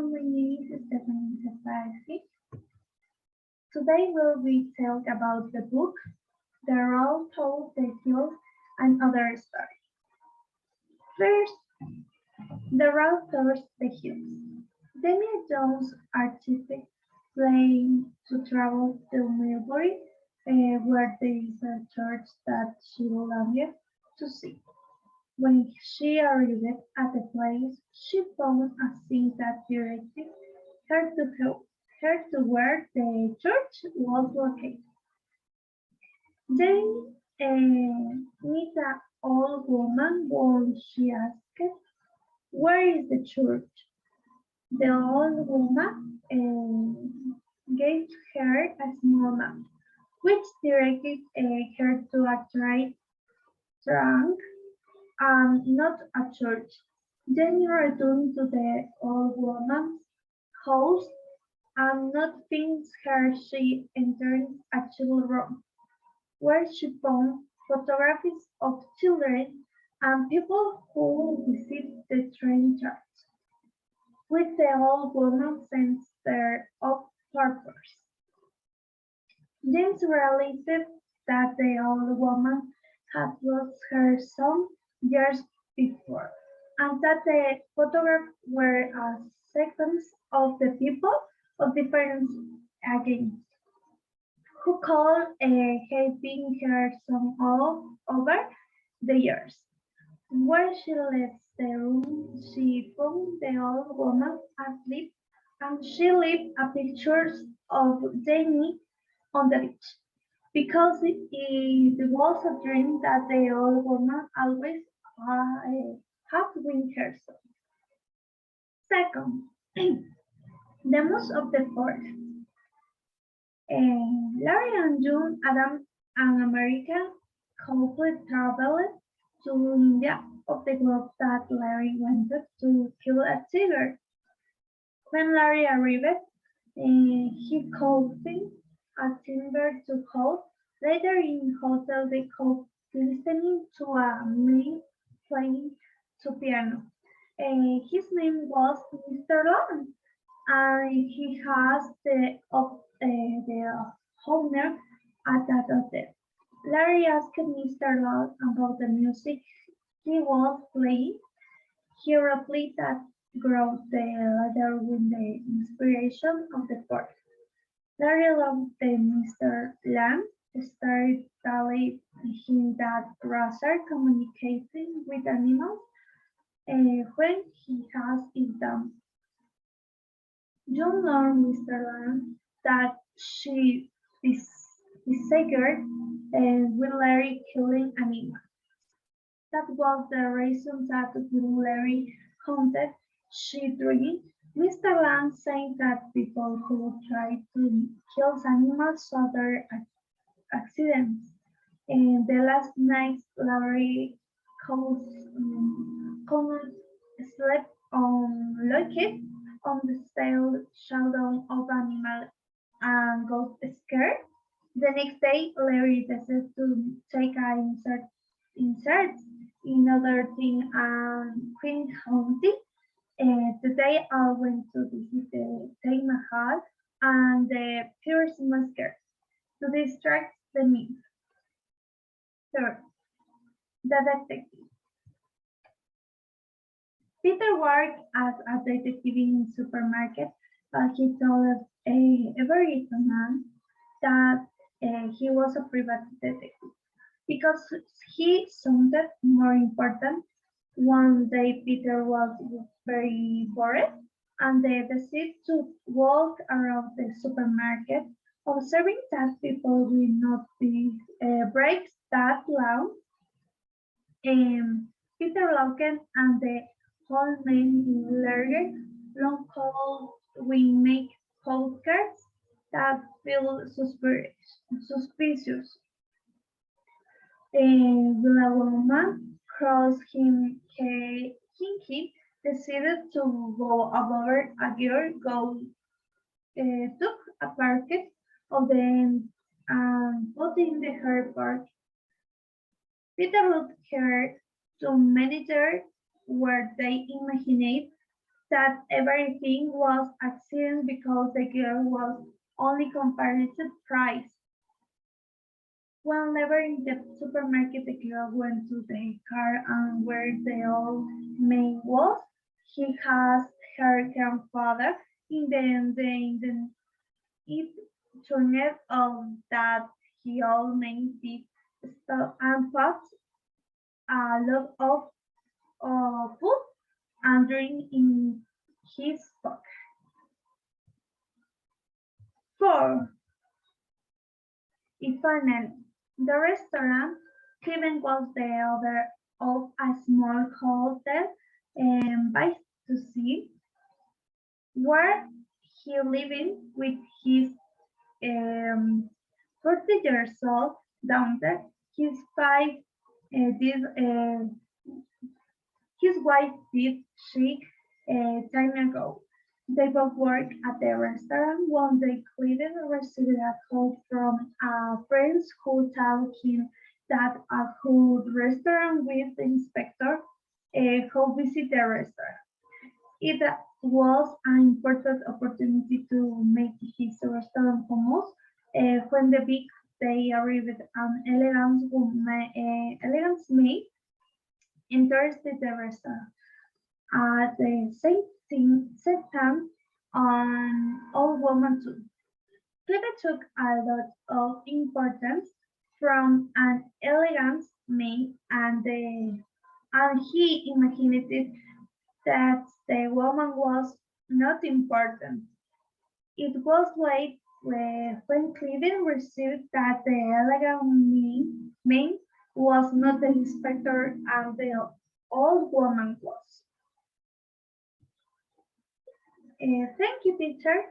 my name is Stephanie Stefanski. Today we'll be talking about the book The Road Through the Hills and Other Stories. First, The Road Through the Hills. Demi Jones' artistic plan to travel to Melbury, where there is a church that she longed to see. When she arrived at the place, she found a sign that directed her to where the church was located. Then met an old woman when she asked, "Where is the church?" The old woman gave her a small map, which directed her to a trunk and not a church. Jenny returned to the old woman's house and not thinks her she entered a children's room, where she found photographs of children and people who visit the train tracks, with the old woman sense of purpose. James realized that the old woman had lost her son years before, and that the photographs were a sequence of the people of different ages who called helping her son all over the years. When she left the room, she found the old woman asleep, and she left a picture of Jamie on the beach, because it was a dream that the old woman always had with her son. Second, the most of the forest. Larry and June Adam, an American couple, traveled to India of the group that Larry wanted to kill a tiger. When Larry arrived, he called him a timber to hold. Later in hotel, they called listening to a man playing to piano. His name was Mr. Long, and he has the owner at that hotel. Larry asked Mr. Long about the music he was playing. He replied that growth the ladder with the inspiration of the forest. Larry loved the Mr. Lamb started telling him that Russell communicating with animals when he has it done. John learned Mr. Lamb that she disagreed with Larry killing animals. That was the reason that when Larry hunted she dreamed. Mr. Lamb saying that people who try to kill animals suffer accidents. And the last night, Larry couldn't sleep on Lockheed on the stale shadow of animal and got scared. The next day, Larry decided to take an insert in other thing and Queen County. Today I went to visit the Taj Mahal and the Pierce Masker to distract the me. Third, the detective. Peter worked as a detective in a supermarket, but he told every man that he was a private detective because he sounded more important. One day Peter was very bored and they decided to walk around the supermarket, observing that people will not be breaks that loud. Peter Logan and the whole man Larry long call we make postcards that feel suspicious. When a woman crossed him, he decided to go over a girl, took a packet of them and put in the her park. Peter looked her to manager where they imagined that everything was accident because the girl was only comparative price. Whenever in the supermarket, the girl went to the car and where the old man was, he asked her grandfather. In the it turned out that he old man did stop and put a lot of food and drink in his pocket. 4. Finally, the restaurant, Kevin was the owner of a small hotel by to see where he living with his um, 40 years old daughter. His five did his wife did she time ago. They both work at the restaurant. One day, Clinton received a call from a friend who told him that a good restaurant with the inspector who visit the restaurant. It was an important opportunity to make his restaurant famous. When the big day arrived, an elegant maid enters the restaurant. At the same time, an old woman too. Clive took a lot of importance from an elegant maid and he imagined that the woman was not important. It was late when Clive received that the elegant maid was not the inspector and the old woman was. Thank you, teacher.